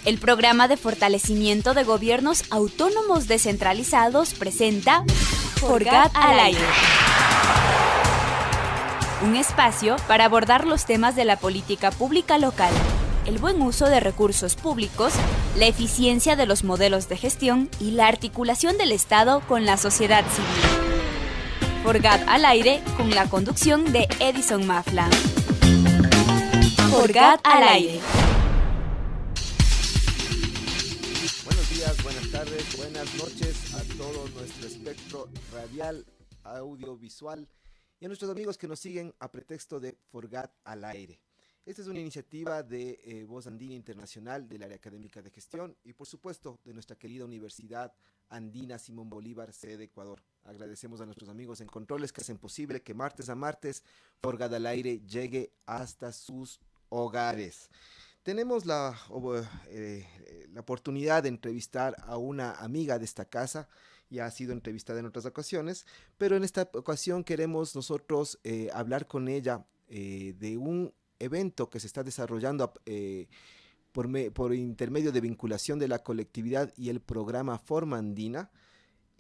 El programa de fortalecimiento de gobiernos autónomos descentralizados presenta FORGAD al aire. Un espacio para abordar los temas de la política pública local, el buen uso de recursos públicos, la eficiencia de los modelos de gestión y la articulación del Estado con la sociedad civil. FORGAD al aire con la conducción de Edison Mafla. FORGAD al aire. Buenas tardes, buenas noches a todo nuestro espectro radial, audiovisual y a nuestros amigos que nos siguen a pretexto de FORGAD al aire. Esta es una iniciativa de Voz Andina Internacional del Área Académica de Gestión y por supuesto de nuestra querida Universidad Andina Simón Bolívar, sede Ecuador. Agradecemos a nuestros amigos en controles que hacen posible que martes a martes FORGAD al aire llegue hasta sus hogares. Tenemos la oportunidad de entrevistar a una amiga de esta casa, ya ha sido entrevistada en otras ocasiones, pero en esta ocasión queremos nosotros hablar con ella de un evento que se está desarrollando por intermedio de vinculación de la colectividad y el programa Forma Andina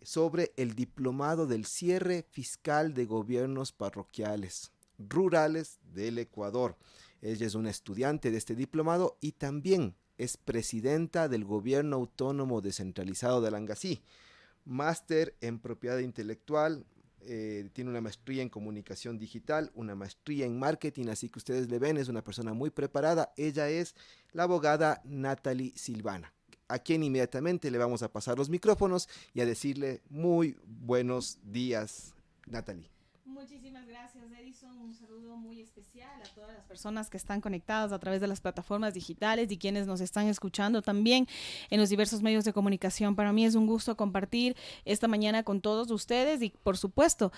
sobre el diplomado del cierre fiscal de gobiernos parroquiales rurales del Ecuador. Ella es una estudiante de este diplomado y también es presidenta del Gobierno Autónomo Descentralizado de Alangasí, máster en propiedad intelectual, tiene una maestría en comunicación digital, una maestría en marketing, así que ustedes le ven, es una persona muy preparada. Ella es la abogada Natalie Silvana, a quien inmediatamente le vamos a pasar los micrófonos y a decirle muy buenos días, Natalie. Muchísimas gracias, Edison. Un saludo muy especial a todas las personas que están conectadas a través de las plataformas digitales y quienes nos están escuchando también en los diversos medios de comunicación. Para mí es un gusto compartir esta mañana con todos ustedes y, por supuesto,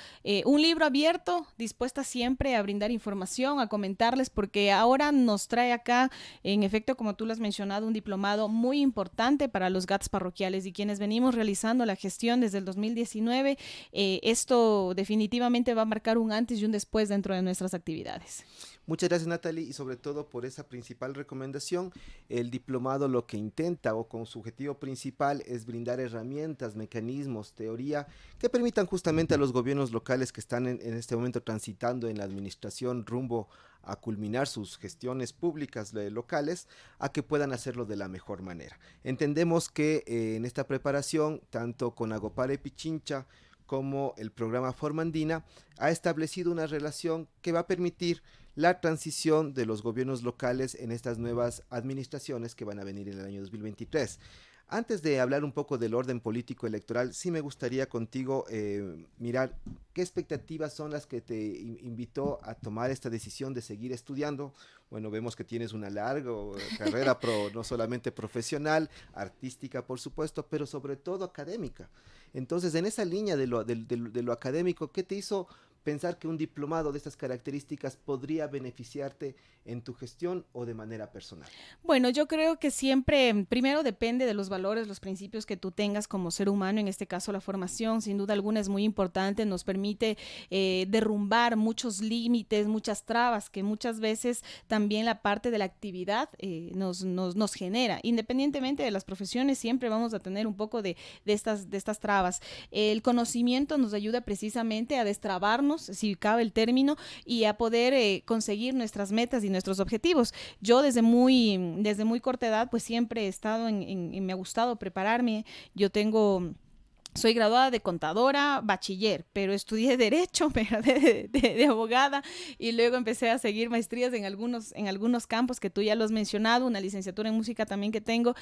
un libro abierto, dispuesta siempre a brindar información, a comentarles, porque ahora nos trae acá, en efecto, como tú lo has mencionado, un diplomado muy importante para los GATS parroquiales y quienes venimos realizando la gestión desde el 2019. Esto definitivamente va a marcar un antes y un después dentro de nuestras actividades. Muchas gracias, Natalie, y sobre todo por esa principal recomendación. El diplomado lo que intenta o con su objetivo principal es brindar herramientas, mecanismos, teoría que permitan justamente a los gobiernos locales que están en este momento transitando en la administración rumbo a culminar sus gestiones públicas locales, a que puedan hacerlo de la mejor manera. Entendemos que en esta preparación, tanto con Agopare Pichincha como el programa Forma Andina ha establecido una relación que va a permitir la transición de los gobiernos locales en estas nuevas administraciones que van a venir en el año 2023. Antes de hablar un poco del orden político electoral, sí me gustaría contigo mirar qué expectativas son las que te invitó a tomar esta decisión de seguir estudiando. Bueno, vemos que tienes una larga carrera no solamente profesional, artística por supuesto, pero sobre todo académica. Entonces, en esa línea de lo académico, ¿qué te hizo pensar que un diplomado de estas características podría beneficiarte en tu gestión o de manera personal? Bueno, yo creo que siempre, primero depende de los valores, los principios que tú tengas como ser humano. En este caso, la formación, sin duda alguna, es muy importante. Nos permite derrumbar muchos límites, muchas trabas que muchas veces también la parte de la actividad nos genera. Independientemente de las profesiones, siempre vamos a tener un poco de estas trabas. El conocimiento nos ayuda precisamente a destrabarnos, si cabe el término, y a poder conseguir nuestras metas y nuestros objetivos. Yo desde muy corta edad pues siempre he estado me ha gustado prepararme. Soy graduada de contadora, bachiller, pero estudié Derecho, me gradué de abogada y luego empecé a seguir maestrías en algunos campos que tú ya lo has mencionado, una licenciatura en música también que tengo,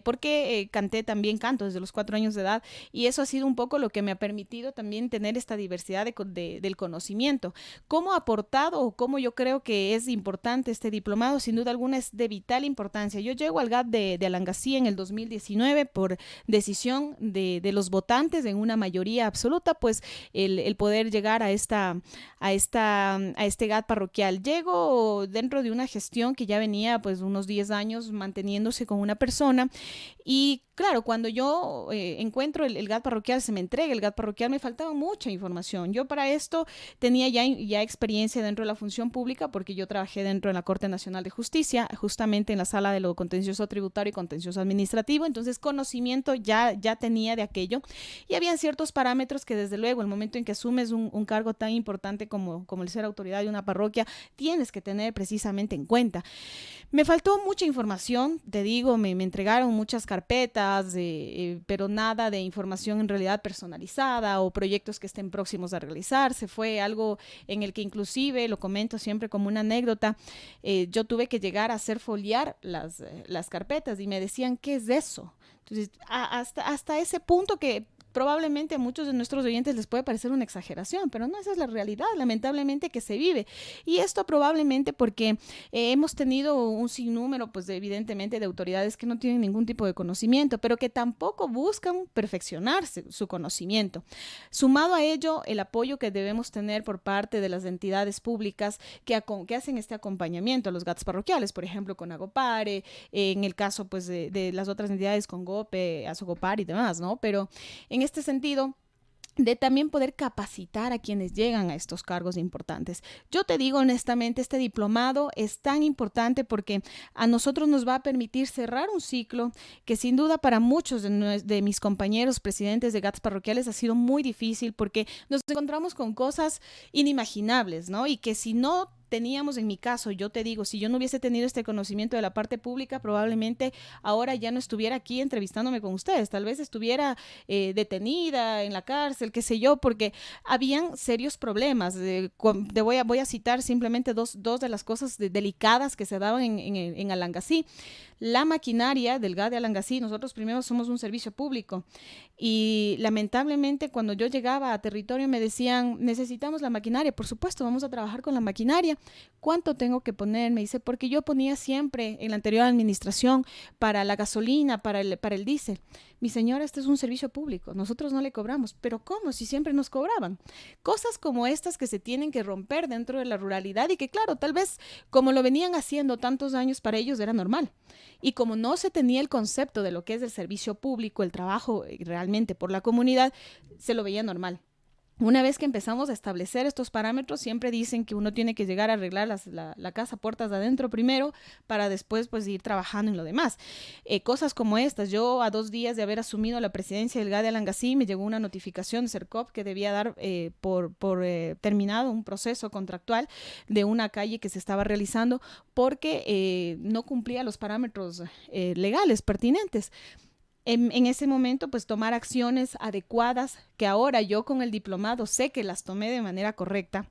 porque canto desde los 4 años de edad y eso ha sido un poco lo que me ha permitido también tener esta diversidad del conocimiento. ¿Cómo ha aportado o cómo yo creo que es importante este diplomado? Sin duda alguna es de vital importancia. Yo llego al GAT de Alangasí en el 2019 por decisión de los votantes importantes en una mayoría absoluta, pues el poder llegar a este GAT parroquial. Llego dentro de una gestión que ya venía pues unos 10 años manteniéndose con una persona y claro, cuando yo encuentro el GAT parroquial, se me entrega el GAT parroquial, me faltaba mucha información. Yo para esto tenía ya experiencia dentro de la función pública porque yo trabajé dentro de la Corte Nacional de Justicia, justamente en la sala de lo contencioso tributario y contencioso administrativo, entonces conocimiento ya tenía de aquello y habían ciertos parámetros que desde luego el momento en que asumes un cargo tan importante como el ser autoridad de una parroquia, tienes que tener precisamente en cuenta. Me faltó mucha información, te digo, me entregaron muchas carpetas, pero nada de información en realidad personalizada o proyectos que estén próximos a realizarse. Fue algo en el que inclusive, lo comento siempre como una anécdota, yo tuve que llegar a hacer foliar las carpetas y me decían, ¿qué es eso? Entonces, hasta ese punto que probablemente a muchos de nuestros oyentes les puede parecer una exageración, pero no, esa es la realidad, lamentablemente, que se vive. Y esto probablemente porque hemos tenido un sinnúmero, pues evidentemente, de autoridades que no tienen ningún tipo de conocimiento, pero que tampoco buscan perfeccionarse su conocimiento. Sumado a ello, el apoyo que debemos tener por parte de las entidades públicas que hacen este acompañamiento a los GATs parroquiales, por ejemplo, con Agopare, en el caso pues de las otras entidades con GOPE, Asogopar y demás, ¿no? Pero en este sentido, de también poder capacitar a quienes llegan a estos cargos importantes. Yo te digo honestamente, este diplomado es tan importante porque a nosotros nos va a permitir cerrar un ciclo que sin duda para muchos de mis compañeros presidentes de GATs parroquiales ha sido muy difícil porque nos encontramos con cosas inimaginables, ¿no? Y que si no teníamos, en mi caso, yo te digo, si yo no hubiese tenido este conocimiento de la parte pública, probablemente ahora ya no estuviera aquí entrevistándome con ustedes, tal vez estuviera detenida en la cárcel, qué sé yo, porque habían serios problemas. Voy a citar simplemente dos de las cosas delicadas que se daban en Alangasí. La maquinaria del GAT de Alangasí, nosotros primero somos un servicio público y lamentablemente cuando yo llegaba a territorio me decían, necesitamos la maquinaria, por supuesto, vamos a trabajar con la maquinaria. ¿Cuánto tengo que poner? Me dice, porque yo ponía siempre en la anterior administración para la gasolina, para el diésel. Mi señora, este es un servicio público, nosotros no le cobramos. ¿Pero cómo? Si siempre nos cobraban. Cosas como estas que se tienen que romper dentro de la ruralidad y que claro, tal vez como lo venían haciendo tantos años para ellos era normal. Y como no se tenía el concepto de lo que es el servicio público, el trabajo realmente por la comunidad, se lo veía normal. Una vez que empezamos a establecer estos parámetros, siempre dicen que uno tiene que llegar a arreglar la casa puertas de adentro primero para después pues ir trabajando en lo demás. Cosas como estas, yo a 2 días de haber asumido la presidencia del GAT de Alangasí me llegó una notificación de CERCOP que debía dar por terminado un proceso contractual de una calle que se estaba realizando porque no cumplía los parámetros legales pertinentes. En ese momento, pues tomar acciones adecuadas, que ahora yo con el diplomado sé que las tomé de manera correcta.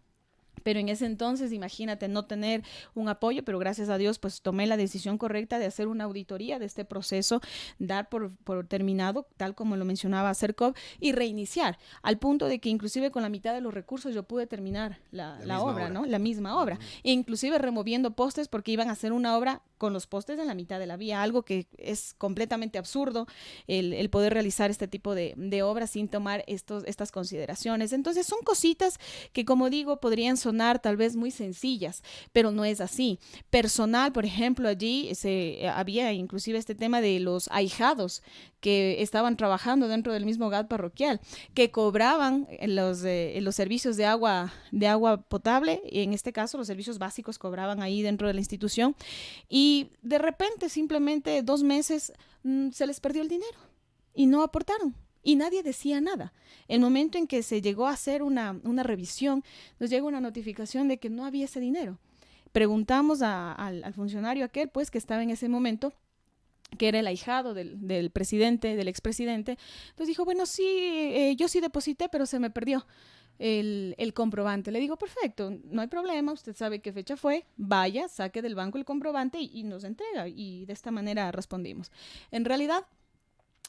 Pero en ese entonces, imagínate, no tener un apoyo, pero gracias a Dios, pues tomé la decisión correcta de hacer una auditoría de este proceso, dar por terminado, tal como lo mencionaba CERCOP, y reiniciar, al punto de que inclusive con la mitad de los recursos yo pude terminar la obra, ¿no? La misma obra. E inclusive removiendo postes porque iban a hacer una obra con los postes en la mitad de la vía, algo que es completamente absurdo el poder realizar este tipo de obras sin tomar estas consideraciones. Entonces son cositas que, como digo, podrían sonar tal vez muy sencillas, pero no es así. Personal, por ejemplo, allí había inclusive este tema de los ahijados que estaban trabajando dentro del mismo GAT parroquial, que cobraban los servicios de agua potable, y en este caso los servicios básicos cobraban ahí dentro de la institución, y de repente simplemente 2 meses se les perdió el dinero y no aportaron. Y nadie decía nada. El momento en que se llegó a hacer una revisión, nos llega una notificación de que no había ese dinero. Preguntamos al funcionario aquel, pues, que estaba en ese momento, que era el ahijado del presidente, del expresidente. Entonces dijo, bueno, sí, yo sí deposité, pero se me perdió el comprobante. Le digo, perfecto, no hay problema, usted sabe qué fecha fue, vaya, saque del banco el comprobante y nos entrega. Y de esta manera respondimos. En realidad,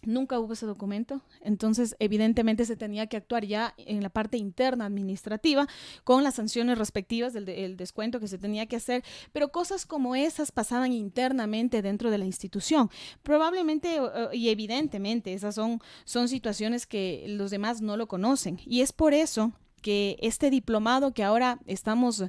Nunca hubo ese documento, entonces evidentemente se tenía que actuar ya en la parte interna administrativa con las sanciones respectivas del descuento que se tenía que hacer, pero cosas como esas pasaban internamente dentro de la institución. Probablemente y evidentemente esas son situaciones que los demás no lo conocen, y es por eso que este diplomado que ahora estamos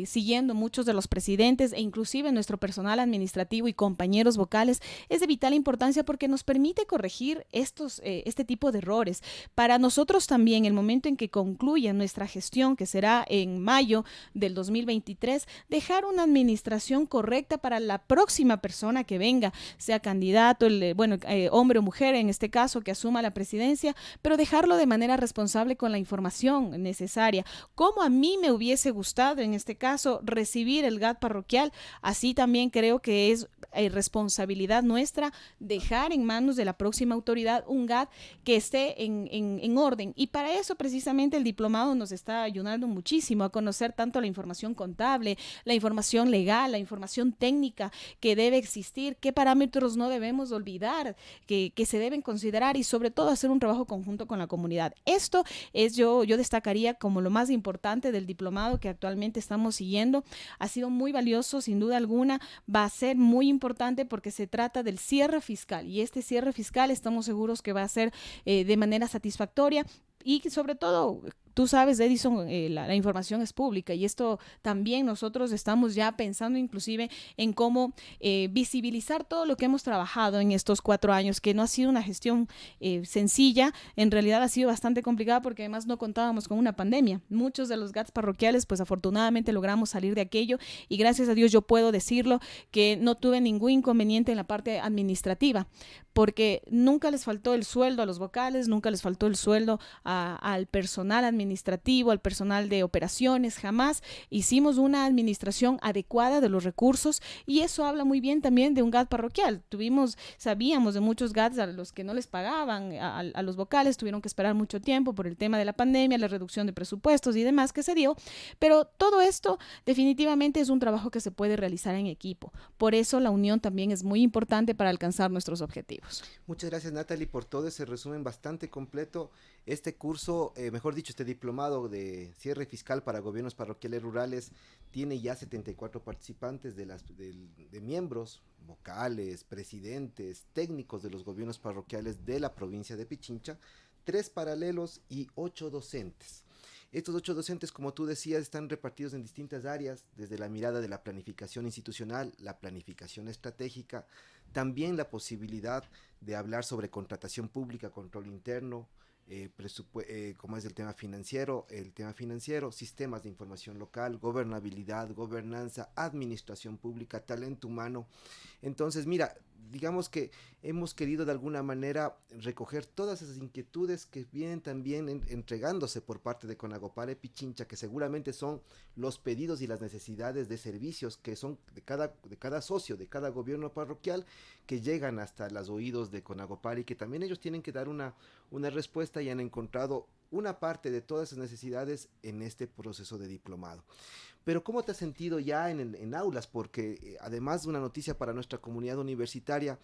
siguiendo muchos de los presidentes e inclusive nuestro personal administrativo y compañeros vocales es de vital importancia, porque nos permite corregir este tipo de errores. Para nosotros también, el momento en que concluya nuestra gestión, que será en mayo del 2023, dejar una administración correcta para la próxima persona que venga, sea candidato, hombre o mujer en este caso, que asuma la presidencia, pero dejarlo de manera responsable con la información necesaria. Como a mí me hubiese gustado en este caso recibir el GAT parroquial, así también creo que es responsabilidad nuestra dejar en manos de la próxima autoridad un GAT que esté en orden, y para eso precisamente el diplomado nos está ayudando muchísimo a conocer tanto la información contable, la información legal, la información técnica que debe existir, qué parámetros no debemos olvidar, que se deben considerar, y sobre todo hacer un trabajo conjunto con la comunidad. Esto es yo destacaría como lo más importante del diplomado que actualmente estamos siguiendo. Ha sido muy valioso, sin duda alguna, va a ser muy importante porque se trata del cierre fiscal, y este cierre fiscal estamos seguros que va a ser de manera satisfactoria, y sobre todo, tú sabes, Edison, la información es pública, y esto también nosotros estamos ya pensando inclusive en cómo visibilizar todo lo que hemos trabajado en estos 4 años, que no ha sido una gestión sencilla, en realidad ha sido bastante complicada porque además no contábamos con una pandemia. Muchos de los GATs parroquiales, pues afortunadamente logramos salir de aquello, y gracias a Dios yo puedo decirlo que no tuve ningún inconveniente en la parte administrativa, porque nunca les faltó el sueldo a los vocales, nunca les faltó el sueldo al personal administrativo, al personal de operaciones, jamás. Hicimos una administración adecuada de los recursos, y eso habla muy bien también de un GAT parroquial. Sabíamos de muchos GATs a los que no les pagaban, a los vocales tuvieron que esperar mucho tiempo por el tema de la pandemia, la reducción de presupuestos y demás que se dio, pero todo esto definitivamente es un trabajo que se puede realizar en equipo. Por eso la unión también es muy importante para alcanzar nuestros objetivos. Muchas gracias, Natalie, por todo ese resumen bastante completo. Este curso, mejor dicho, este diplomado de cierre fiscal para gobiernos parroquiales rurales tiene ya 74 participantes de miembros, vocales, presidentes, técnicos de los gobiernos parroquiales de la provincia de Pichincha, 3 paralelos y 8 docentes. Estos 8 docentes, como tú decías, están repartidos en distintas áreas, desde la mirada de la planificación institucional, la planificación estratégica, también la posibilidad de hablar sobre contratación pública, control interno, como es el tema financiero, sistemas de información local, gobernabilidad, gobernanza, administración pública, talento humano. Entonces, mira, digamos que hemos querido de alguna manera recoger todas esas inquietudes que vienen también entregándose por parte de Conagopare Pichincha, que seguramente son los pedidos y las necesidades de servicios que son de cada socio, de cada gobierno parroquial, que llegan hasta los oídos de Conagopare, y que también ellos tienen que dar una respuesta, y han encontrado una parte de todas esas necesidades en este proceso de diplomado. Pero ¿cómo te has sentido ya en aulas? Porque además de una noticia para nuestra comunidad universitaria,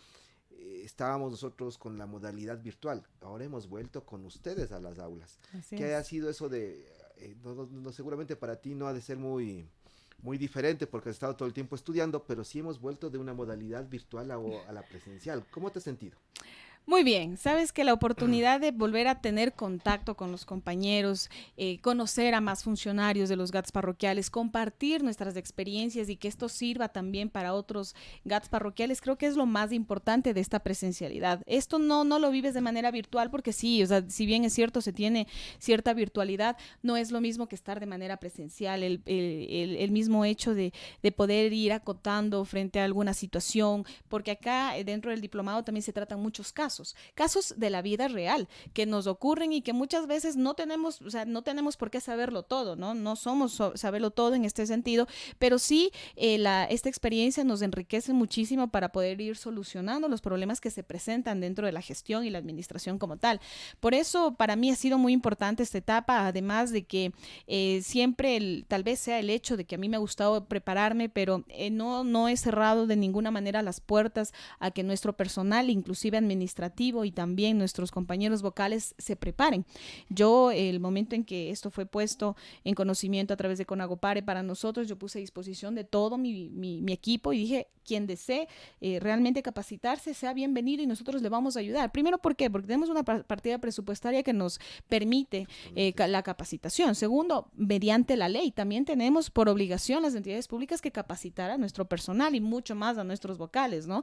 estábamos nosotros con la modalidad virtual. Ahora hemos vuelto con ustedes a las aulas. ¿Qué ha sido eso de...? Seguramente para ti no ha de ser muy diferente porque has estado todo el tiempo estudiando, pero sí hemos vuelto de una modalidad virtual a la presencial. ¿Cómo te has sentido? Muy bien, sabes que la oportunidad de volver a tener contacto con los compañeros, conocer a más funcionarios de los GATs parroquiales, compartir nuestras experiencias y que esto sirva también para otros GATs parroquiales, creo que es lo más importante de esta presencialidad. Esto no lo vives de manera virtual porque sí, o sea, si bien es cierto, se tiene cierta virtualidad, no es lo mismo que estar de manera presencial, el mismo hecho de poder ir acotando frente a alguna situación, porque acá dentro del diplomado también se tratan muchos casos de la vida real que nos ocurren y que muchas veces no tenemos por qué saberlo todo, no somos saberlo todo en este sentido, pero sí esta experiencia nos enriquece muchísimo para poder ir solucionando los problemas que se presentan dentro de la gestión y la administración como tal. Por eso para mí ha sido muy importante esta etapa, además de que siempre tal vez sea el hecho de que a mí me ha gustado prepararme, pero no he cerrado de ninguna manera las puertas a que nuestro personal, inclusive administrativo, administrativo y también nuestros compañeros vocales se preparen. Yo, el momento en que esto fue puesto en conocimiento a través de Conagopare para nosotros, yo puse a disposición de todo mi equipo y dije, quien desee realmente capacitarse, sea bienvenido y nosotros le vamos a ayudar. Primero, ¿por qué? Porque tenemos una partida presupuestaria que nos permite la capacitación. Segundo, mediante la ley, también tenemos por obligación las entidades públicas que capacitar a nuestro personal y mucho más a nuestros vocales, ¿no?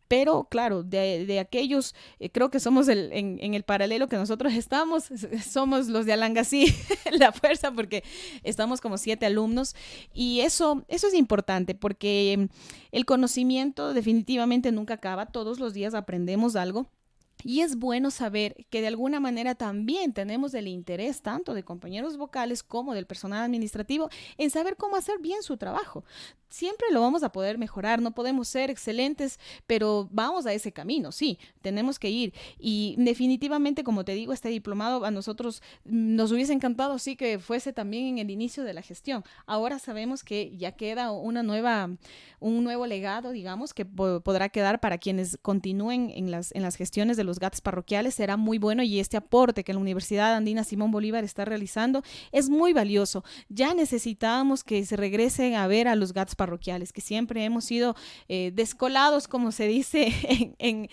Pero claro, de aquellos, creo que somos en el paralelo que nosotros estamos, somos los de Alangasí, la fuerza, porque estamos como 7 alumnos y eso es importante porque el conocimiento definitivamente nunca acaba, todos los días aprendemos algo. Y es bueno saber que de alguna manera también tenemos el interés tanto de compañeros vocales como del personal administrativo en saber cómo hacer bien su trabajo. Siempre lo vamos a poder mejorar, no podemos ser excelentes, pero vamos a ese camino, sí, tenemos que ir. Y definitivamente, como te digo, este diplomado a nosotros nos hubiese encantado, sí, que fuese también en el inicio de la gestión. Ahora sabemos que ya queda un nuevo legado, digamos, que podrá quedar para quienes continúen en las gestiones de los GATS parroquiales. Será muy bueno y este aporte que la Universidad Andina Simón Bolívar está realizando es muy valioso. Ya necesitábamos que se regresen a ver a los GATS parroquiales, que siempre hemos sido descolados, como se dice en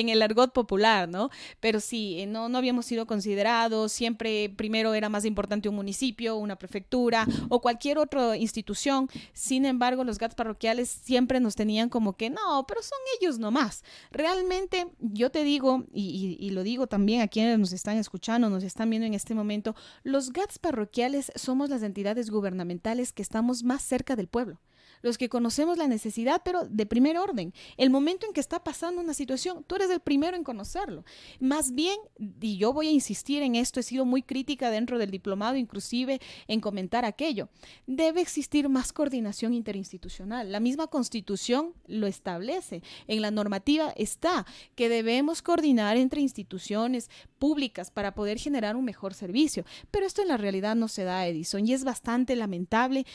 el argot popular, ¿no? Pero sí, no habíamos sido considerados, siempre primero era más importante un municipio, una prefectura o cualquier otra institución. Sin embargo, los GATS parroquiales siempre nos tenían como que no, pero son ellos nomás. Realmente, yo te digo, y lo digo también a quienes nos están escuchando, nos están viendo en este momento, los GATS parroquiales somos las entidades gubernamentales que estamos más cerca del pueblo. Los que conocemos la necesidad, pero de primer orden. El momento en que está pasando una situación, tú eres el primero en conocerlo. Más bien, y yo voy a insistir en esto, he sido muy crítica dentro del diplomado, inclusive en comentar aquello, debe existir más coordinación interinstitucional. La misma Constitución lo establece. En la normativa está que debemos coordinar entre instituciones públicas para poder generar un mejor servicio. Pero esto en la realidad no se da, Edison, y es bastante lamentable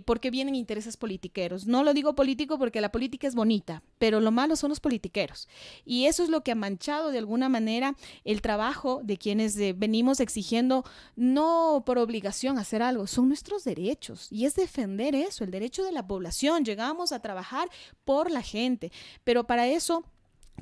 porque vienen intereses políticos. No lo digo político porque la política es bonita, pero lo malo son los politiqueros. Y eso es lo que ha manchado de alguna manera el trabajo de quienes venimos exigiendo, no por obligación hacer algo, son nuestros derechos. Y es defender eso, el derecho de la población. Llegamos a trabajar por la gente, pero para eso...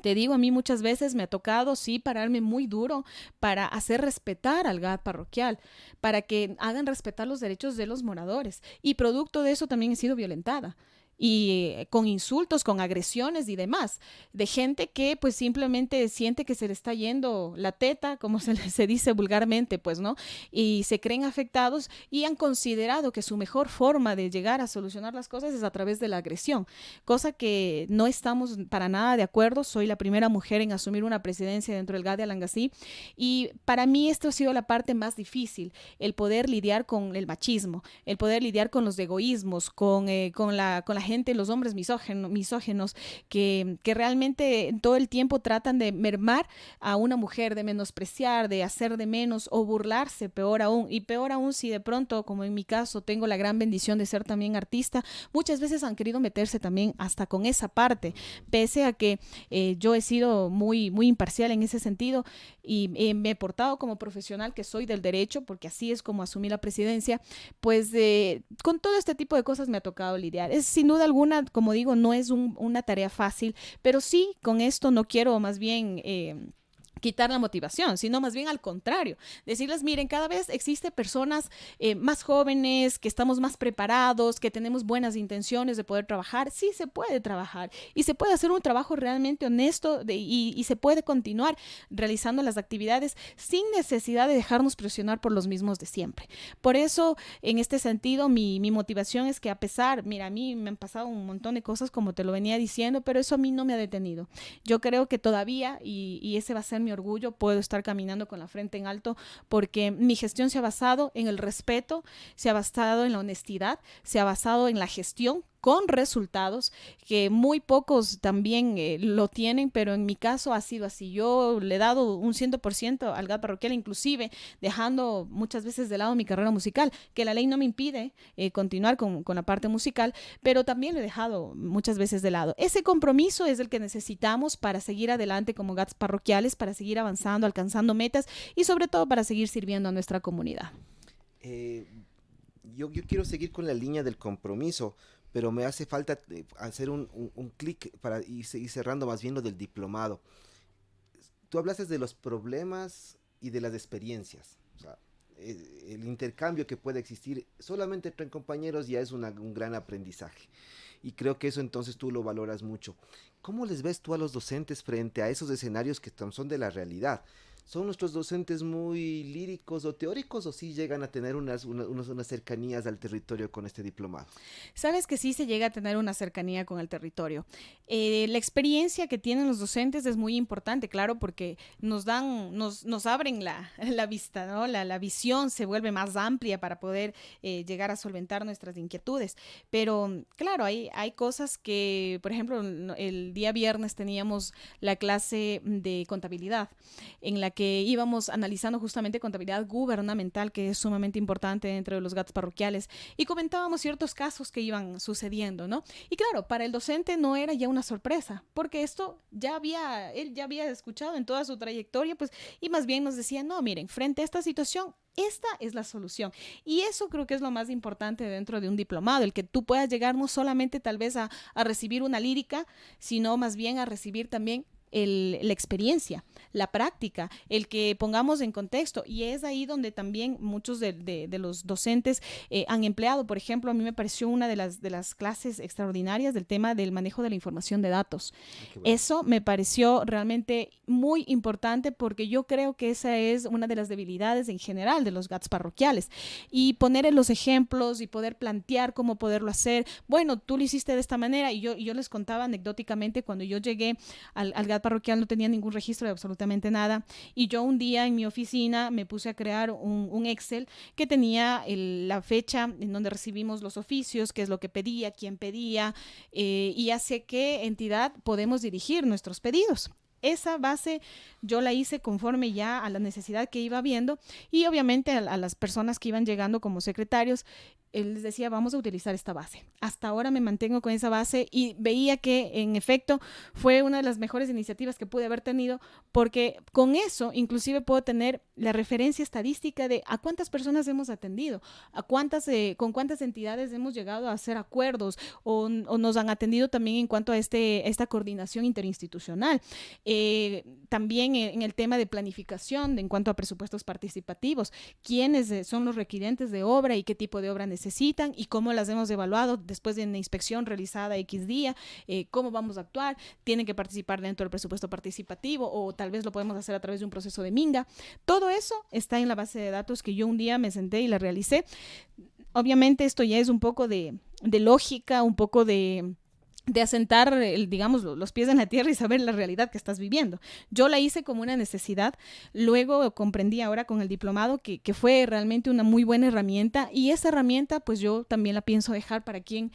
Te digo, a mí muchas veces me ha tocado, sí, pararme muy duro para hacer respetar al GAT parroquial, para que hagan respetar los derechos de los moradores. Y producto de eso también he sido violentada. Y con insultos, con agresiones y demás, de gente que pues simplemente siente que se le está yendo la teta, como se dice vulgarmente, pues, ¿no? Y se creen afectados y han considerado que su mejor forma de llegar a solucionar las cosas es a través de la agresión, cosa que no estamos para nada de acuerdo. Soy la primera mujer en asumir una presidencia dentro del GAT de Alangasí y para mí esto ha sido la parte más difícil, el poder lidiar con el machismo, el poder lidiar con los egoísmos, con la gente, los hombres misógenos que realmente todo el tiempo tratan de mermar a una mujer, de menospreciar, de hacer de menos o burlarse, peor aún. Y peor aún si de pronto, como en mi caso, tengo la gran bendición de ser también artista, muchas veces han querido meterse también hasta con esa parte, pese a que yo he sido muy, muy imparcial en ese sentido y me he portado como profesional que soy del derecho, porque así es como asumí la presidencia, pues con todo este tipo de cosas me ha tocado lidiar. Es sin duda alguna, como digo, no es una tarea fácil, pero sí, con esto no quiero más bien quitar la motivación, sino más bien al contrario, decirles, miren, cada vez existe personas más jóvenes, que estamos más preparados, que tenemos buenas intenciones de poder trabajar. Sí se puede trabajar y se puede hacer un trabajo realmente honesto y se puede continuar realizando las actividades sin necesidad de dejarnos presionar por los mismos de siempre. Por eso, en este sentido, mi motivación es que a pesar, mira, a mí me han pasado un montón de cosas como te lo venía diciendo, pero eso a mí no me ha detenido. Yo creo que todavía, y ese va a ser mi orgullo, puedo estar caminando con la frente en alto porque mi gestión se ha basado en el respeto, se ha basado en la honestidad, se ha basado en la gestión con resultados, que muy pocos también lo tienen, pero en mi caso ha sido así. Yo le he dado un 100% al GAT parroquial, inclusive dejando muchas veces de lado mi carrera musical, que la ley no me impide continuar con la parte musical, pero también lo he dejado muchas veces de lado. Ese compromiso es el que necesitamos para seguir adelante como GATs parroquiales, para seguir avanzando, alcanzando metas y sobre todo para seguir sirviendo a nuestra comunidad. Yo quiero seguir con la línea del compromiso, pero me hace falta hacer un clic para ir cerrando más bien lo del diplomado. Tú hablaste de los problemas y de las experiencias. O sea, el intercambio que puede existir solamente entre compañeros ya es un gran aprendizaje. Y creo que eso entonces tú lo valoras mucho. ¿Cómo les ves tú a los docentes frente a esos escenarios que son de la realidad? ¿Son nuestros docentes muy líricos o teóricos o sí llegan a tener unas cercanías al territorio con este diplomado? Sabes que sí se llega a tener una cercanía con el territorio. La experiencia que tienen los docentes es muy importante, claro, porque nos abren la vista, ¿no? La visión se vuelve más amplia para poder llegar a solventar nuestras inquietudes. Pero claro, hay cosas que, por ejemplo, el día viernes teníamos la clase de contabilidad, en la que íbamos analizando justamente contabilidad gubernamental, que es sumamente importante dentro de los GATs parroquiales, y comentábamos ciertos casos que iban sucediendo, ¿no? Y claro, para el docente no era ya una sorpresa, porque esto él ya había escuchado en toda su trayectoria, pues, y más bien nos decía, no, miren, frente a esta situación, esta es la solución. Y eso creo que es lo más importante dentro de un diplomado, el que tú puedas llegar no solamente tal vez a recibir una lírica, sino más bien a recibir también la experiencia, la práctica, el que pongamos en contexto, y es ahí donde también muchos de los docentes han empleado. Por ejemplo, a mí me pareció una de las clases extraordinarias del tema del manejo de la información de datos. Bueno. Eso me pareció realmente muy importante, porque yo creo que esa es una de las debilidades en general de los GATs parroquiales, y poner en los ejemplos y poder plantear cómo poderlo hacer. Bueno, tú lo hiciste de esta manera, y yo les contaba anecdóticamente cuando yo llegué al GAT parroquial, no tenía ningún registro de absolutamente nada, y yo un día en mi oficina me puse a crear un Excel que tenía la fecha en donde recibimos los oficios, qué es lo que pedía, quién pedía, y hacia qué entidad podemos dirigir nuestros pedidos. Esa base yo la hice conforme ya a la necesidad que iba viendo, y obviamente a las personas que iban llegando como secretarios, él les decía, vamos a utilizar esta base. Hasta ahora me mantengo con esa base, y veía que en efecto fue una de las mejores iniciativas que pude haber tenido, porque con eso inclusive puedo tener la referencia estadística de a cuántas personas hemos atendido, con cuántas entidades hemos llegado a hacer acuerdos, o nos han atendido también en cuanto a esta coordinación interinstitucional. También en el tema de planificación, en cuanto a presupuestos participativos, quiénes son los requirentes de obra y qué tipo de obra necesitan y cómo las hemos evaluado después de una inspección realizada X día, cómo vamos a actuar, tienen que participar dentro del presupuesto participativo, o tal vez lo podemos hacer a través de un proceso de minga. Todo eso está en la base de datos que yo un día me senté y la realicé. Obviamente esto ya es un poco de lógica, un poco de asentar, digamos, los pies en la tierra y saber la realidad que estás viviendo. Yo la hice como una necesidad, luego comprendí ahora con el diplomado que fue realmente una muy buena herramienta, y esa herramienta pues yo también la pienso dejar para quien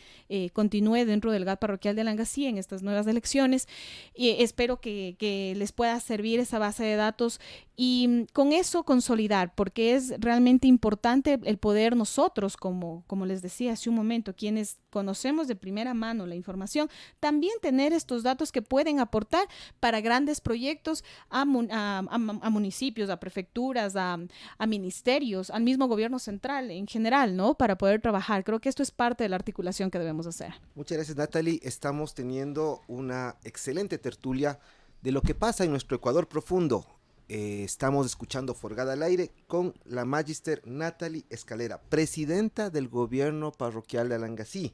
continúe dentro del GAT parroquial de Langasí en estas nuevas elecciones, y espero que les pueda servir esa base de datos y con eso consolidar, porque es realmente importante el poder nosotros, como les decía hace un momento, quienes conocemos de primera mano la información, también tener estos datos que pueden aportar para grandes proyectos a municipios, a prefecturas, a ministerios, al mismo gobierno central en general, ¿no? Para poder trabajar. Creo que esto es parte de la articulación que debemos hacer. Muchas gracias, Natalie. Estamos teniendo una excelente tertulia de lo que pasa en nuestro Ecuador profundo. Estamos escuchando Forgada al Aire con la Magister Natalie Escalera, presidenta del gobierno parroquial de Alangasí.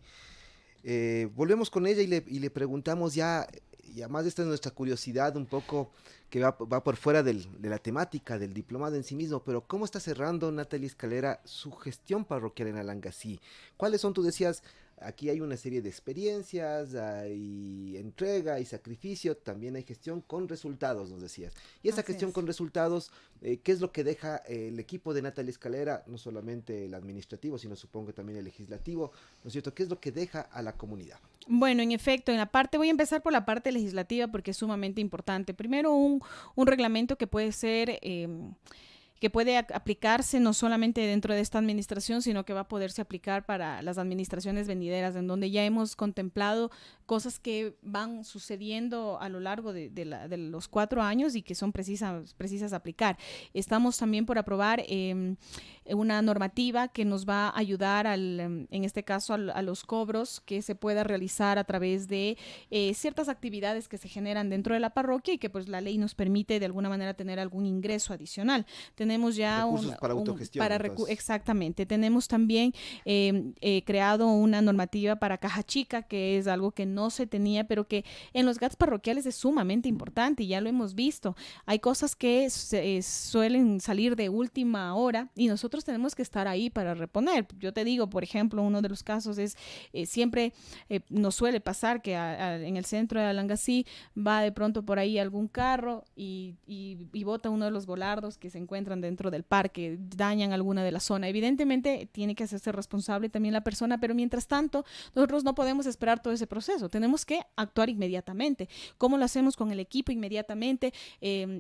Volvemos con ella y le preguntamos ya más esta es nuestra curiosidad un poco que va por fuera de la temática del diplomado en sí mismo, pero ¿cómo está cerrando Natalie Escalera su gestión parroquial en Alangasí? ¿Cuáles son, tú decías, Aquí hay una serie de experiencias, hay entrega y sacrificio, también hay gestión con resultados, nos decías. Y esa Así gestión es. con resultados, ¿qué es lo que deja el equipo de Natalia Escalera, no solamente el administrativo, sino supongo que también el legislativo, ¿no es cierto? ¿Qué es lo que deja a la comunidad? Bueno, en efecto, voy a empezar por la parte legislativa porque es sumamente importante. Primero, un reglamento que puede ser que puede aplicarse no solamente dentro de esta administración, sino que va a poderse aplicar para las administraciones venideras, en donde ya hemos contemplado cosas que van sucediendo a lo largo de los 4 años y que son precisas aplicar. Estamos también por aprobar una normativa que nos va a ayudar, en este caso, a los cobros que se pueda realizar a través de ciertas actividades que se generan dentro de la parroquia y que pues la ley nos permite de alguna manera tener algún ingreso adicional. Tenemos ya Recursos para autogestión. exactamente. Tenemos también creado una normativa para caja chica, que es algo que no se tenía, pero que en los GATS parroquiales es sumamente importante y ya lo hemos visto. Hay cosas que suelen salir de última hora y nosotros tenemos que estar ahí para reponer. Yo te digo, por ejemplo, uno de los casos es siempre nos suele pasar que en el centro de Alangasí va de pronto por ahí algún carro y bota uno de los volardos que se encuentran dentro del parque, dañan alguna de la zona. Evidentemente tiene que hacerse responsable también la persona, pero mientras tanto nosotros no podemos esperar todo ese proceso, tenemos que actuar inmediatamente. ¿Cómo lo hacemos con el equipo? Inmediatamente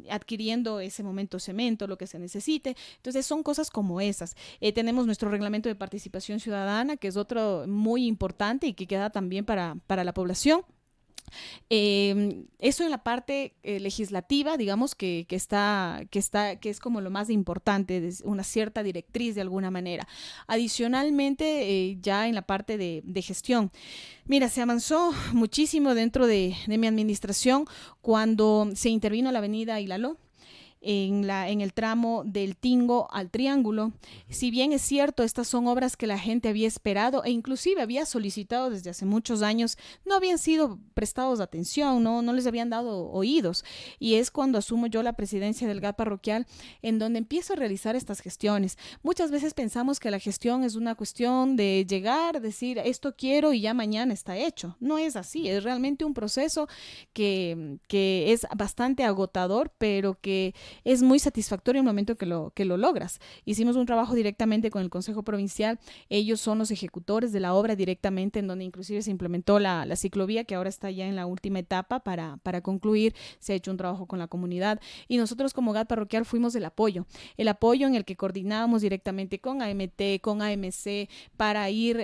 adquiriendo ese momento cemento, lo que se necesite. Entonces son cosas como esas. Tenemos nuestro reglamento de participación ciudadana, que es otro muy importante y que queda también para la población. Eso en la parte legislativa, digamos que es como lo más importante, una cierta directriz de alguna manera. Adicionalmente, ya en la parte de gestión, mira, se avanzó muchísimo dentro de mi administración cuando se intervino la avenida Ilaló en el tramo del Tingo al Triángulo. Si bien es cierto, estas son obras que la gente había esperado e inclusive había solicitado desde hace muchos años, no habían sido prestados atención, no les habían dado oídos. Y es cuando asumo yo la presidencia del GAT parroquial en donde empiezo a realizar estas gestiones. Muchas veces pensamos que la gestión es una cuestión de llegar, decir esto quiero y ya mañana está hecho. No es así, es realmente un proceso que es bastante agotador, pero que es muy satisfactorio el momento que lo logras. Hicimos un trabajo directamente con el Consejo Provincial, ellos son los ejecutores de la obra directamente, en donde inclusive se implementó la ciclovía, que ahora está ya en la última etapa para concluir. Se ha hecho un trabajo con la comunidad y nosotros como GAT parroquial fuimos el apoyo en el que coordinábamos directamente con AMT, con AMC, para ir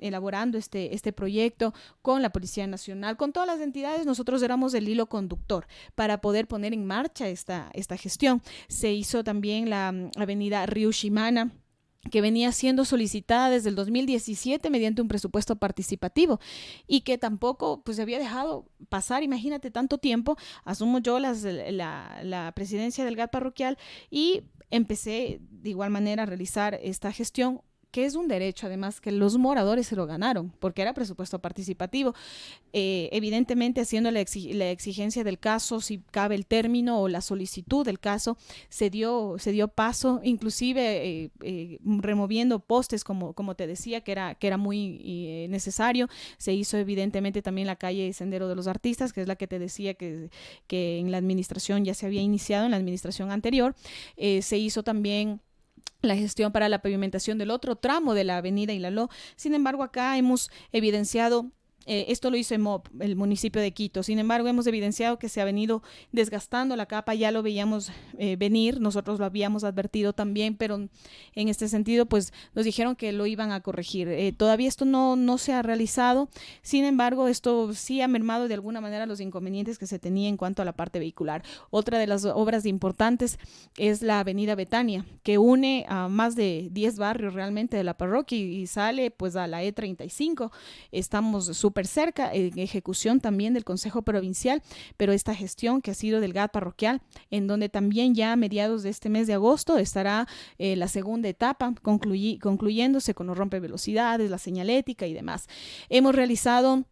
elaborando este proyecto con la Policía Nacional, con todas las entidades. Nosotros éramos el hilo conductor para poder poner en marcha esta gestión. Se hizo también la avenida Río Shimana, que venía siendo solicitada desde el 2017 mediante un presupuesto participativo y que tampoco pues se había dejado pasar, imagínate, tanto tiempo. Asumo yo la presidencia del GAT parroquial y empecé de igual manera a realizar esta gestión, que es un derecho además que los moradores se lo ganaron porque era presupuesto participativo. Evidentemente haciendo la exigencia del caso, si cabe el término o la solicitud del caso, se dio paso, inclusive removiendo postes como te decía que era muy necesario. Se hizo evidentemente también la calle Sendero de los Artistas, que es la que te decía que en la administración ya se había iniciado, en la administración anterior. Se hizo también la gestión para la pavimentación del otro tramo de la avenida Ilaló. Sin embargo, acá hemos evidenciado, esto lo hizo el municipio de Quito, sin embargo hemos evidenciado que se ha venido desgastando la capa, ya lo veíamos venir, nosotros lo habíamos advertido también, pero en este sentido pues nos dijeron que lo iban a corregir. Todavía esto no se ha realizado, sin embargo esto sí ha mermado de alguna manera los inconvenientes que se tenía en cuanto a la parte vehicular. Otra de las obras importantes es la avenida Betania, que une a más de 10 barrios realmente de la parroquia y sale pues a la E35. Estamos súper cerca, en ejecución también del Consejo Provincial, pero esta gestión que ha sido del GAT parroquial, en donde también ya a mediados de este mes de agosto estará la segunda etapa concluyéndose con los rompevelocidades, la señalética y demás. Hemos realizado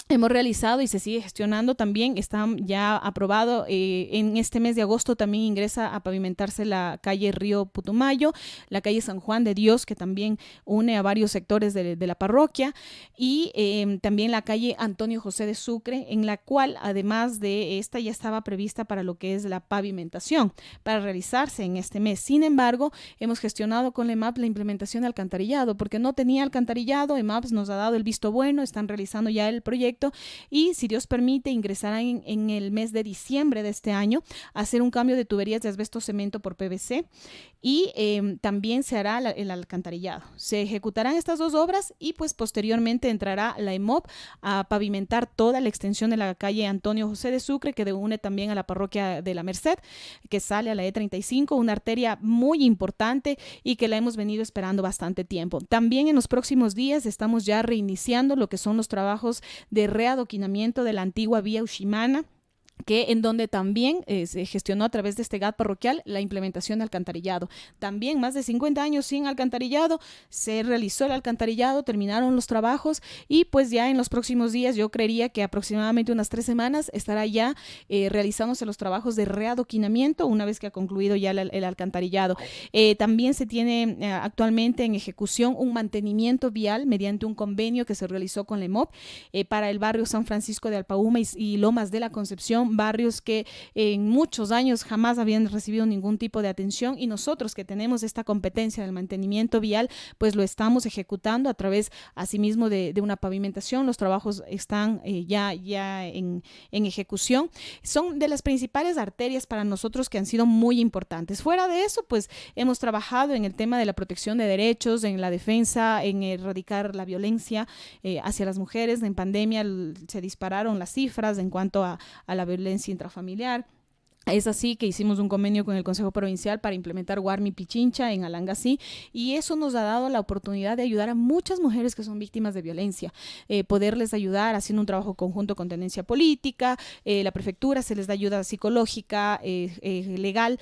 hemos realizado y se sigue gestionando también, está ya aprobado, en este mes de agosto también ingresa a pavimentarse la calle Río Putumayo, la calle San Juan de Dios, que también une a varios sectores de la parroquia, y también la calle Antonio José de Sucre, en la cual además de esta ya estaba prevista para lo que es la pavimentación, para realizarse en este mes. Sin embargo, hemos gestionado con la EMAP la implementación de alcantarillado, porque no tenía alcantarillado. EMAP nos ha dado el visto bueno, están realizando ya el proyecto, y si Dios permite ingresarán en el mes de diciembre de este año a hacer un cambio de tuberías de asbesto cemento por PVC, y también se hará el alcantarillado. Se ejecutarán estas dos obras y pues posteriormente entrará la EMOP a pavimentar toda la extensión de la calle Antonio José de Sucre, que une también a la parroquia de la Merced, que sale a la E35, una arteria muy importante y que la hemos venido esperando bastante tiempo. También en los próximos días estamos ya reiniciando lo que son los trabajos de readoquinamiento de la antigua vía Ushimana, que en donde también se gestionó a través de este GAT parroquial la implementación de alcantarillado. También más de 50 años sin alcantarillado, se realizó el alcantarillado, terminaron los trabajos y pues ya en los próximos días, yo creería que aproximadamente unas 3 semanas, estará ya realizándose los trabajos de readoquinamiento una vez que ha concluido ya el alcantarillado. También se tiene actualmente en ejecución un mantenimiento vial mediante un convenio que se realizó con la EMOP para el barrio San Francisco de Alpaúma y Lomas de la Concepción, barrios que en muchos años jamás habían recibido ningún tipo de atención, y nosotros que tenemos esta competencia del mantenimiento vial, pues lo estamos ejecutando a través asimismo de una pavimentación. Los trabajos están ya en ejecución. Son de las principales arterias para nosotros que han sido muy importantes. Fuera de eso, pues hemos trabajado en el tema de la protección de derechos, en la defensa, en erradicar la violencia hacia las mujeres. En pandemia se dispararon las cifras en cuanto a la violencia intrafamiliar. Es así que hicimos un convenio con el Consejo Provincial para implementar Guarmi Pichincha en Alangasí, y eso nos ha dado la oportunidad de ayudar a muchas mujeres que son víctimas de violencia, poderles ayudar haciendo un trabajo conjunto con Tenencia Política, la prefectura se les da ayuda psicológica, legal,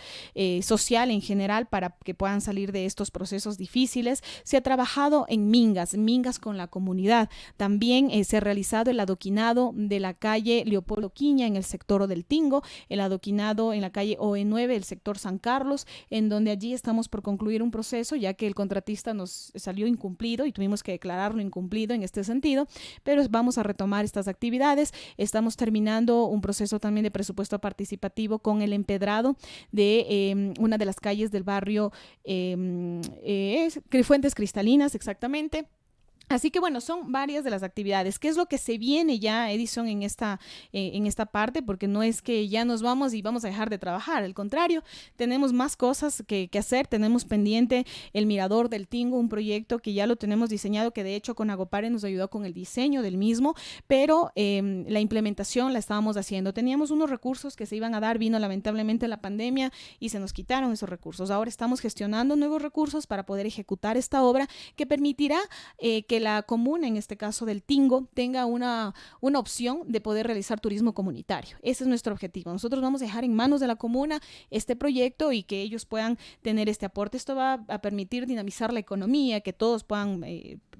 social en general, para que puedan salir de estos procesos difíciles. Se ha trabajado en mingas con la comunidad. También se ha realizado el adoquinado de la calle Leopoldo Quiña en el sector del Tingo, el adoquinado en la calle OE9, el sector San Carlos, en donde allí estamos por concluir un proceso, ya que el contratista nos salió incumplido y tuvimos que declararlo incumplido en este sentido, pero vamos a retomar estas actividades. Estamos terminando un proceso también de presupuesto participativo con el empedrado de una de las calles del barrio Fuentes Cristalinas, exactamente. Así que bueno, son varias de las actividades. ¿Qué es lo que se viene ya, Edison, en esta parte? Porque no es que ya nos vamos y vamos a dejar de trabajar. Al contrario, tenemos más cosas que hacer. Tenemos pendiente el Mirador del Tingo, un proyecto que ya lo tenemos diseñado, que de hecho con Agopare nos ayudó con el diseño del mismo, pero la implementación la estábamos haciendo. Teníamos unos recursos que se iban a dar, vino lamentablemente la pandemia y se nos quitaron esos recursos. Ahora estamos gestionando nuevos recursos para poder ejecutar esta obra que permitirá que la comuna, en este caso del Tingo, tenga una opción de poder realizar turismo comunitario. Ese es nuestro objetivo. Nosotros vamos a dejar en manos de la comuna este proyecto y que ellos puedan tener este aporte. Esto va a permitir dinamizar la economía, que todos puedan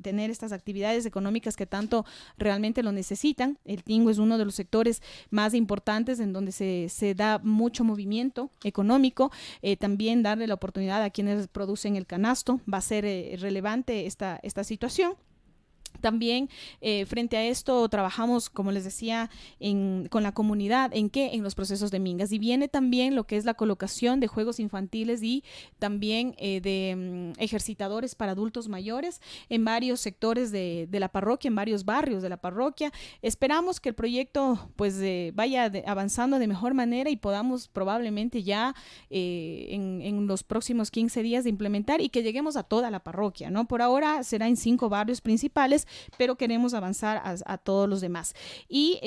tener estas actividades económicas que tanto realmente lo necesitan. El Tingo es uno de los sectores más importantes en donde se da mucho movimiento económico. También darle la oportunidad a quienes producen el canasto. Va a ser relevante esta situación. También frente a esto trabajamos, como les decía, con la comunidad, ¿en qué? En los procesos de mingas. Y viene también lo que es la colocación de juegos infantiles y también de ejercitadores para adultos mayores en varios sectores de la parroquia, en varios barrios de la parroquia. Esperamos que el proyecto pues vaya avanzando de mejor manera y podamos probablemente ya en los próximos 15 días de implementar y que lleguemos a toda la parroquia, ¿no? Por ahora será en 5 barrios principales, pero queremos avanzar a todos los demás. Y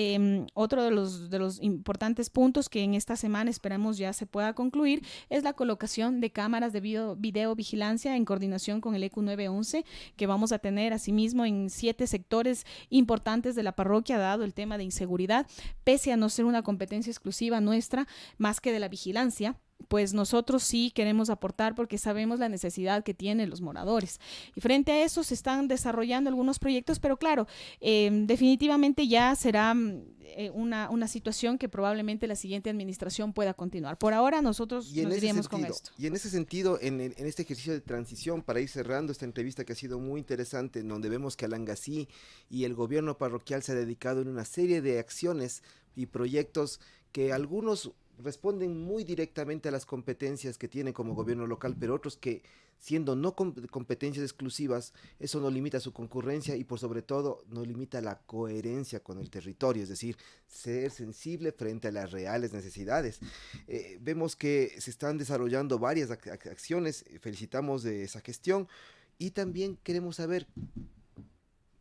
otro de los importantes puntos que en esta semana esperamos ya se pueda concluir es la colocación de cámaras de videovigilancia en coordinación con el ECU 911, que vamos a tener asimismo en 7 sectores importantes de la parroquia, dado el tema de inseguridad, pese a no ser una competencia exclusiva nuestra, más que de la vigilancia. pues nosotros sí queremos aportar porque sabemos la necesidad que tienen los moradores. Y frente a eso se están desarrollando algunos proyectos, pero claro, definitivamente ya será una situación que probablemente la siguiente administración pueda continuar. Por ahora nosotros nos iríamos con esto. Y en ese sentido, en este ejercicio de transición, para ir cerrando esta entrevista que ha sido muy interesante, en donde vemos que Alangasí y el gobierno parroquial se ha dedicado en una serie de acciones y proyectos que algunos responden muy directamente a las competencias que tiene como gobierno local, pero otros que, siendo no competencias exclusivas, eso no limita su concurrencia y por sobre todo no limita la coherencia con el territorio, es decir, ser sensible frente a las reales necesidades. Vemos que se están desarrollando varias acciones, felicitamos de esa gestión y también queremos saber,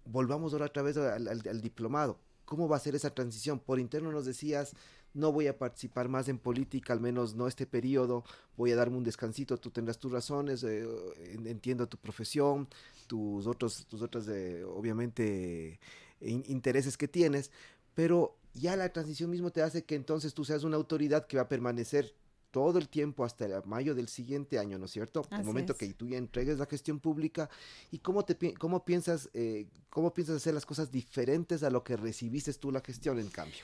volvamos ahora otra vez al diplomado, ¿cómo va a ser esa transición? Por interno nos decías, no voy a participar más en política, al menos no este periodo, voy a darme un descansito, tú tendrás tus razones, entiendo tu profesión, tus otros obviamente, intereses que tienes, pero ya la transición mismo te hace que entonces tú seas una autoridad que va a permanecer todo el tiempo hasta mayo del siguiente año, ¿no es cierto? Así el momento es. que tú ya entregues la gestión pública y cómo piensas hacer las cosas diferentes a lo que recibiste tú la gestión en cambio.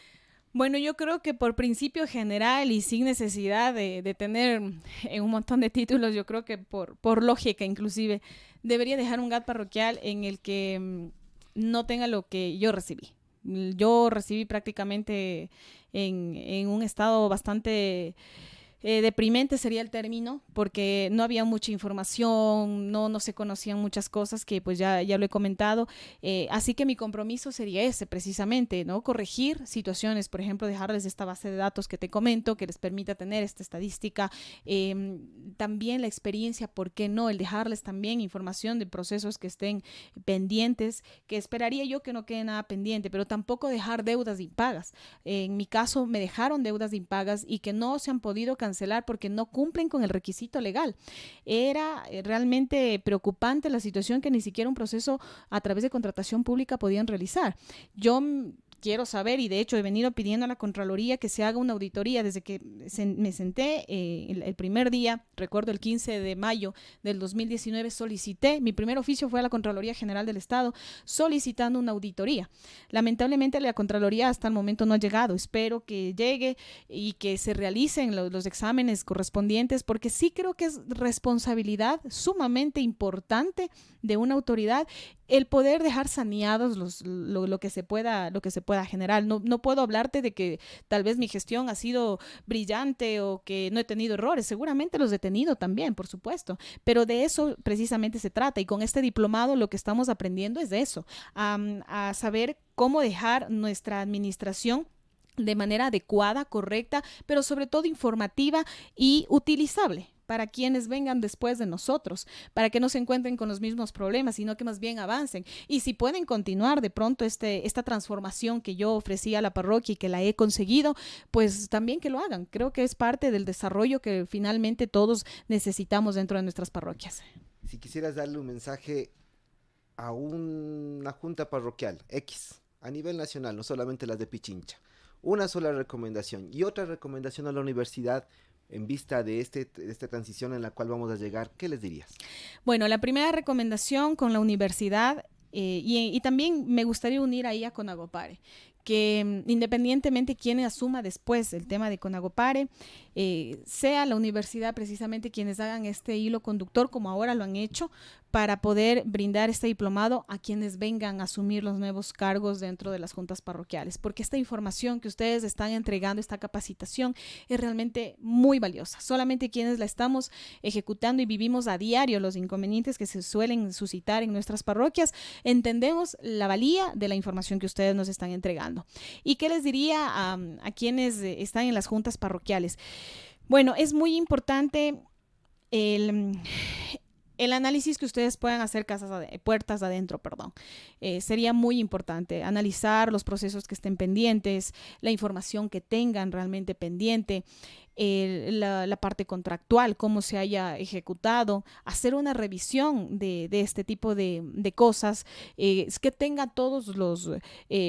Bueno, yo creo que por principio general y sin necesidad de tener un montón de títulos, yo creo que por lógica inclusive, debería dejar un GAT parroquial en el que no tenga lo que yo recibí. Yo recibí prácticamente en un estado bastante deprimente sería el término, porque no había mucha información, no se conocían muchas cosas que pues ya lo he comentado, así que mi compromiso sería ese precisamente, ¿no? Corregir situaciones, por ejemplo, dejarles esta base de datos que te comento, que les permita tener esta estadística, también la experiencia, ¿por qué no? El dejarles también información de procesos que estén pendientes, que esperaría yo que no quede nada pendiente, pero tampoco dejar deudas impagas. En mi caso me dejaron deudas impagas y que no se han podido cancelar porque no cumplen con el requisito legal. Era realmente preocupante la situación que ni siquiera un proceso a través de contratación pública podían realizar. Yo quiero saber, y de hecho he venido pidiendo a la Contraloría que se haga una auditoría desde que me senté el primer día, recuerdo el 15 de mayo del 2019, solicité, mi primer oficio fue a la Contraloría General del Estado solicitando una auditoría. Lamentablemente la Contraloría hasta el momento no ha llegado, espero que llegue y que se realicen los exámenes correspondientes, porque sí creo que es responsabilidad sumamente importante de una autoridad el poder dejar saneados lo que se pueda generar. No puedo hablarte de que tal vez mi gestión ha sido brillante o que no he tenido errores. Seguramente los he tenido también, por supuesto. Pero de eso precisamente se trata. Y con este diplomado lo que estamos aprendiendo es de eso, a saber cómo dejar nuestra administración de manera adecuada, correcta, pero sobre todo informativa y utilizable para quienes vengan después de nosotros, para que no se encuentren con los mismos problemas, sino que más bien avancen. Y si pueden continuar de pronto esta transformación que yo ofrecí a la parroquia y que la he conseguido, pues también que lo hagan. Creo que es parte del desarrollo que finalmente todos necesitamos dentro de nuestras parroquias. Si quisieras darle un mensaje a una junta parroquial X, a nivel nacional, no solamente las de Pichincha, una sola recomendación y otra recomendación a la universidad en vista de esta transición en la cual vamos a llegar, ¿qué les dirías? Bueno, la primera recomendación con la universidad, y también me gustaría unir ahí a Conagopare, que independientemente quién asuma después el tema de Conagopare, sea la universidad precisamente quienes hagan este hilo conductor, como ahora lo han hecho, para poder brindar este diplomado a quienes vengan a asumir los nuevos cargos dentro de las juntas parroquiales, porque esta información que ustedes están entregando, esta capacitación, es realmente muy valiosa. Solamente quienes la estamos ejecutando y vivimos a diario los inconvenientes que se suelen suscitar en nuestras parroquias, entendemos la valía de la información que ustedes nos están entregando. ¿Y qué les diría a quienes están en las juntas parroquiales? Bueno, es muy importante el análisis que ustedes puedan hacer puertas adentro, sería muy importante analizar los procesos que estén pendientes, la información que tengan realmente pendiente, la parte contractual, cómo se haya ejecutado, hacer una revisión de este tipo de cosas, es que tenga todos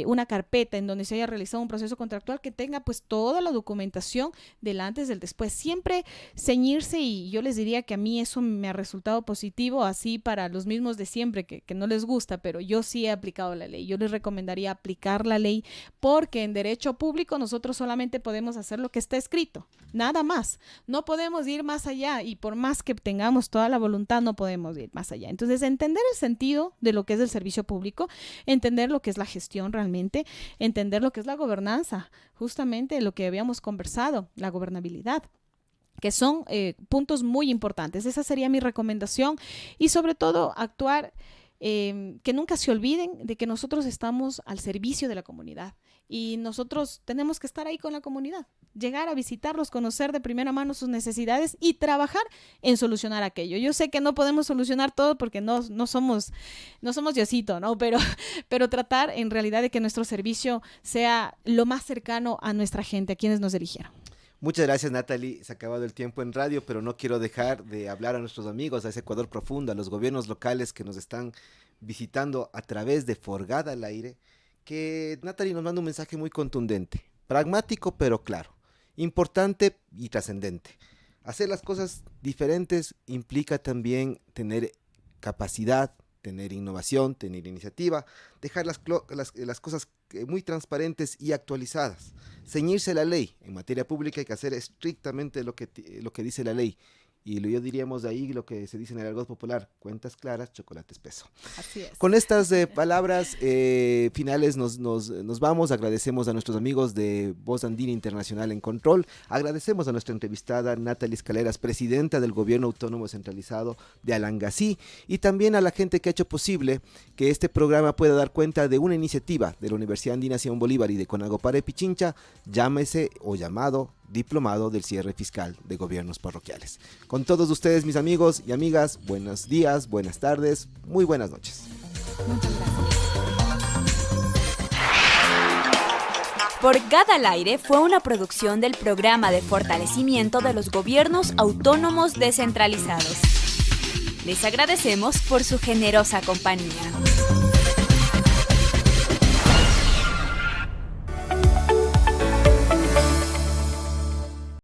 una carpeta en donde se haya realizado un proceso contractual, que tenga pues toda la documentación del antes, del después, siempre ceñirse, y yo les diría que a mí eso me ha resultado positivo, así para los mismos de siempre que no les gusta, pero yo sí he aplicado la ley. Yo les recomendaría aplicar la ley, porque en derecho público nosotros solamente podemos hacer lo que está escrito, nada más. No podemos ir más allá, y por más que tengamos toda la voluntad, no podemos ir más allá. Entonces, entender el sentido de lo que es el servicio público, entender lo que es la gestión realmente, entender lo que es la gobernanza, justamente lo que habíamos conversado, la gobernabilidad, que son puntos muy importantes. Esa sería mi recomendación, y sobre todo actuar, que nunca se olviden de que nosotros estamos al servicio de la comunidad, y nosotros tenemos que estar ahí con la comunidad, llegar a visitarlos, conocer de primera mano sus necesidades y trabajar en solucionar aquello. Yo sé que no podemos solucionar todo, porque no somos Diosito, ¿no? Pero tratar en realidad de que nuestro servicio sea lo más cercano a nuestra gente, a quienes nos eligieron. Muchas gracias, Natalie. Se ha acabado el tiempo en radio, pero no quiero dejar de hablar a nuestros amigos, a ese Ecuador profundo, a los gobiernos locales que nos están visitando a través de Forgada al Aire, que Natalie nos manda un mensaje muy contundente, pragmático pero claro, importante y trascendente. Hacer las cosas diferentes implica también tener capacidad, tener innovación, tener iniciativa, dejar las cosas muy transparentes y actualizadas. Ceñirse a la ley. En materia pública hay que hacer estrictamente lo que dice la ley. Y yo diríamos de ahí lo que se dice en el argot popular: cuentas claras, chocolate espeso. Así es. Con estas palabras finales nos vamos. Agradecemos a nuestros amigos de Voz Andina Internacional en Control. Agradecemos a nuestra entrevistada Natalie Escaleras, presidenta del Gobierno Autónomo Centralizado de Alangasí, y también a la gente que ha hecho posible que este programa pueda dar cuenta de una iniciativa de la Universidad Andina Simón Bolívar y de Conagopare Pichincha, llámese o llamado Diplomado del Cierre Fiscal de Gobiernos Parroquiales. Con todos ustedes, mis amigos y amigas, buenos días, buenas tardes, muy buenas noches. Muchas gracias. Forgada al Aire fue una producción del Programa de Fortalecimiento de los Gobiernos Autónomos Descentralizados. Les agradecemos por su generosa compañía.